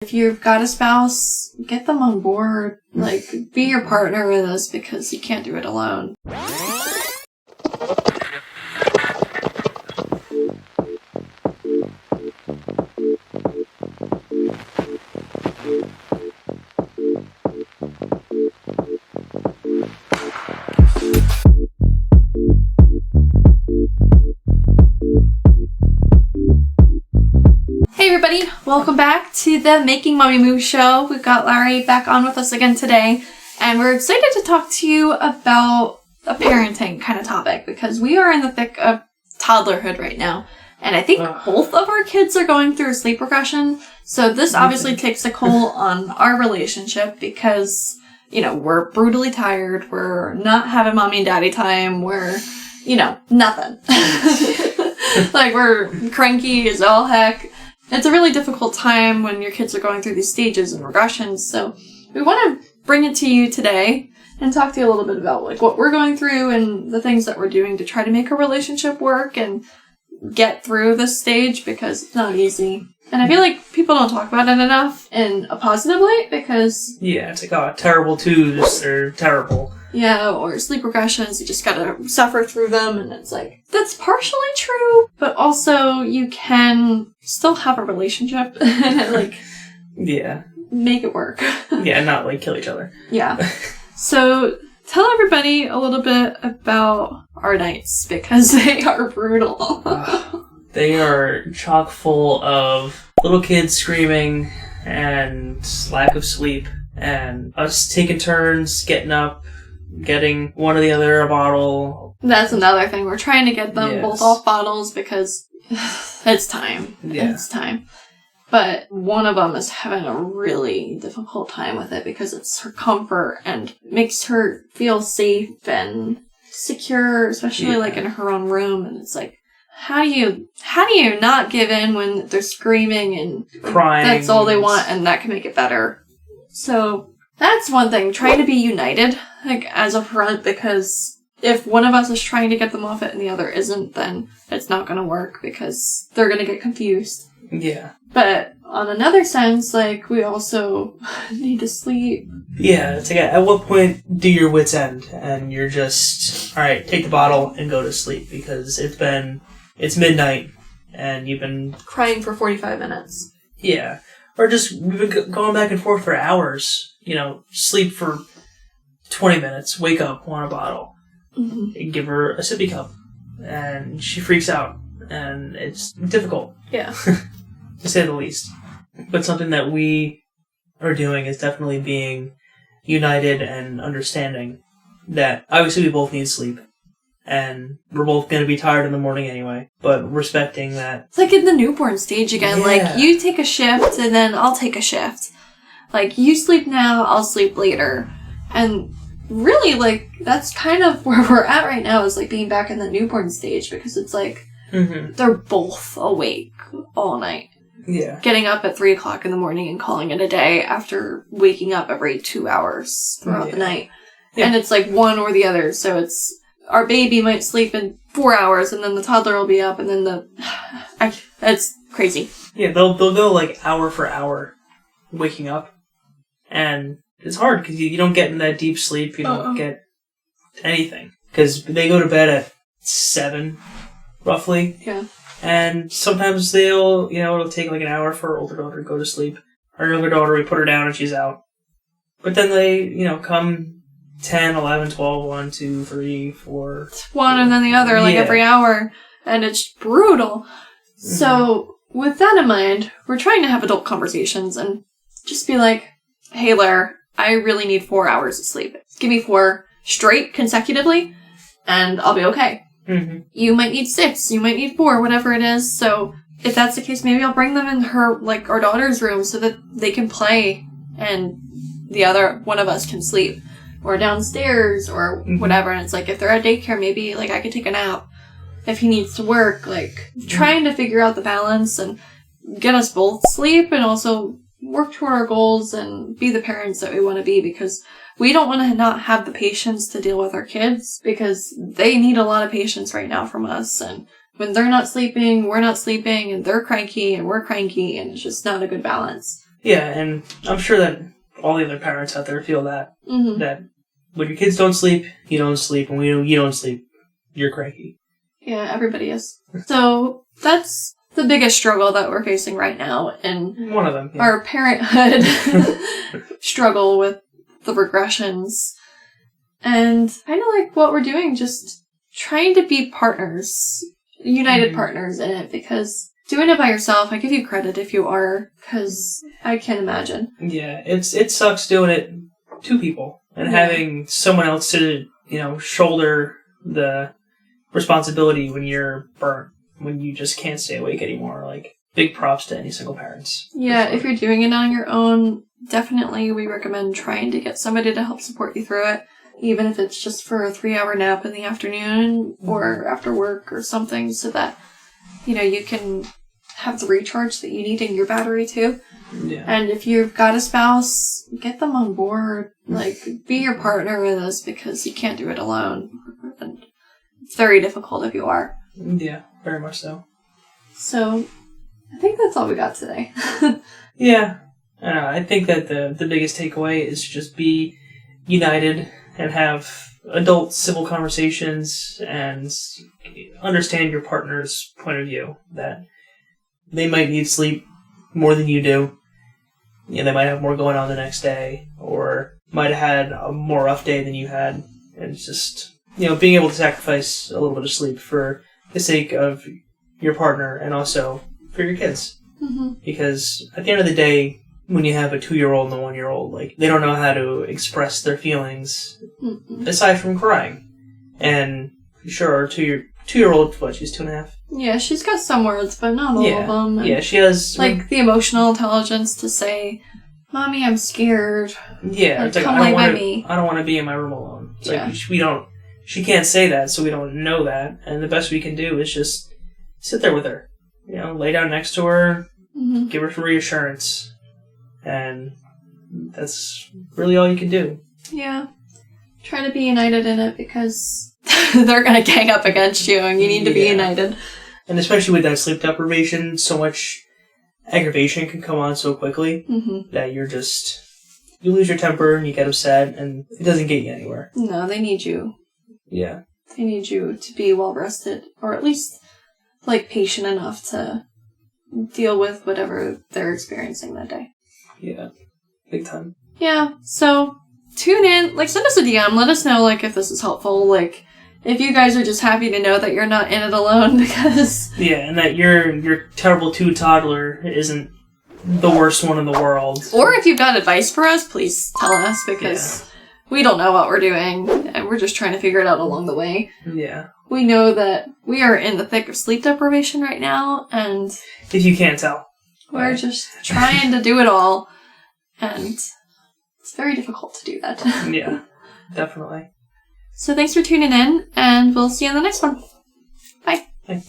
If you've got a spouse, get them on board. Like, be your partner in this because you can't do it alone. Hey everybody, welcome back to the Making Mommy Move show. We've got Larry back on with us again today, and we're excited to talk to you about a parenting kind of topic because we are in the thick of toddlerhood right now, and I think both of our kids are going through sleep regression, so this obviously takes a toll on our relationship because, you know, we're brutally tired, we're not having mommy and daddy time, we're, you know, nothing. Like, we're cranky as all heck. It's a really difficult time when your kids are going through these stages and regressions, so we want to bring it to you today and talk to you a little bit about like what we're going through and the things that we're doing to try to make a relationship work and get through this stage because it's not easy. And I feel like people don't talk about it enough in a positive light because... Yeah, it's like, oh, terrible twos, they're terrible. Yeah, or sleep regressions, you just gotta suffer through them, and it's like, that's partially true, but also you can still have a relationship and, like, yeah, make it work. Yeah, not, like, kill each other. Yeah. So, tell everybody a little bit about our nights, because they are brutal. They are chock full of little kids screaming and lack of sleep, and us taking turns getting up, getting one or the other a bottle. That's another thing. We're trying to get them both off bottles because it's time. Yeah. It's time. But one of them is having a really difficult time with it because it's her comfort and makes her feel safe and secure, especially like in her own room. And it's like, how do you not give in when they're screaming and crying? That's all they want, and that can make it better. So that's one thing. Trying to be united, like, as a front, because if one of us is trying to get them off it and the other isn't, then it's not going to work because they're going to get confused. Yeah. But on another sense, like, we also need to sleep. Yeah, it's like, at what point do your wits end and you're just, alright, take the bottle and go to sleep because it's midnight and you've been crying for 45 minutes. Yeah. Or just, we've been going back and forth for hours. You know, sleep for 20 minutes, wake up, want a bottle, and give her a sippy cup, and she freaks out, and it's difficult. Yeah. To say the least. But something that we are doing is definitely being united and understanding that obviously we both need sleep, and we're both going to be tired in the morning anyway, but respecting that. It's like in the newborn stage again, like, you take a shift, and then I'll take a shift. Like, you sleep now, I'll sleep later. And really, like, that's kind of where we're at right now, is, like, being back in the newborn stage, because it's like, they're both awake all night. Yeah. Getting up at 3 o'clock in the morning and calling it a day after waking up every 2 hours throughout the night. Yeah. And it's like one or the other, so it's, our baby might sleep in 4 hours, and then the toddler will be up, and then it's crazy. Yeah, they'll go, like, hour for hour waking up. And it's hard because you don't get in that deep sleep. You don't get anything. Because they go to bed at 7, roughly. Yeah. And sometimes it'll take like an hour for our older daughter to go to sleep. Our younger daughter, we put her down and she's out. But then they, come 10, 11, 12, 1, 2, 3, 4. It's one and then the other, like every hour. And it's brutal. So, with that in mind, we're trying to have adult conversations and just be like, hey, Lair, I really need 4 hours of sleep. Give me 4 straight consecutively, and I'll be okay. You might need 6, you might need 4, whatever it is. So if that's the case, maybe I'll bring them in our daughter's room so that they can play and the other one of us can sleep. Or downstairs or whatever. And it's like, if they're at daycare, maybe like I could take a nap if he needs to work. Like, trying to figure out the balance and get us both sleep and also work toward our goals and be the parents that we want to be, because we don't want to not have the patience to deal with our kids because they need a lot of patience right now from us. And when they're not sleeping, we're not sleeping, and they're cranky and we're cranky, and it's just not a good balance. Yeah, and I'm sure that all the other parents out there feel that. Mm-hmm. That when your kids don't sleep, you don't sleep, and when you don't sleep, you're cranky. Yeah, everybody is. So that's the biggest struggle that we're facing right now in one of them. Yeah. Our parenthood struggle with the regressions. And kind of like what we're doing, just trying to be partners, united partners in it, because doing it by yourself, I give you credit if you are, because I can't imagine. Yeah, it sucks doing it two people and having someone else to, shoulder the responsibility when you're burnt, when you just can't stay awake anymore. Like, big props to any single parents. Yeah, if you're doing it on your own, definitely we recommend trying to get somebody to help support you through it, even if it's just for a 3-hour nap in the afternoon or after work or something, so that, you can have the recharge that you need in your battery too. Yeah. And if you've got a spouse, get them on board. Like, be your partner in this, because you can't do it alone. And it's very difficult if you are. Yeah, very much so. So, I think that's all we got today. Yeah. I think that the biggest takeaway is just be united and have adult civil conversations and understand your partner's point of view, that they might need sleep more than you do. They might have more going on the next day, or might have had a more rough day than you had. And it's just, being able to sacrifice a little bit of sleep for the sake of your partner and also for your kids. Mm-hmm. Because at the end of the day, when you have a 2-year-old and a 1-year-old, like, they don't know how to express their feelings aside from crying. And sure, our 2-year-old, she's 2.5? Yeah, she's got some words, but not all of them. Yeah, she has... the emotional intelligence to say, Mommy, I'm scared. Yeah, it's like, come lay by me. I don't want to be in my room alone. It's like, she can't say that, so we don't know that. And the best we can do is just sit there with her. Lay down next to her, give her some reassurance. And that's really all you can do. Yeah. Try to be united in it, because they're going to gang up against you, and you need to be united. And especially with that sleep deprivation, so much aggravation can come on so quickly that you lose your temper and you get upset, and it doesn't get you anywhere. No, they need you. Yeah. They need you to be well rested, or at least, patient enough to deal with whatever they're experiencing that day. Yeah. Big time. Yeah, so tune in. Send us a DM. Let us know, if this is helpful. If you guys are just happy to know that you're not in it alone, because... Yeah, and that your terrible 2 toddler isn't the worst one in the world. Or if you've got advice for us, please tell us, because we don't know what we're doing, and we're just trying to figure it out along the way. Yeah. We know that we are in the thick of sleep deprivation right now, and... If you can't tell. We're just trying to do it all, and it's very difficult to do that. Yeah, definitely. So thanks for tuning in, and we'll see you on the next one. Bye. Bye.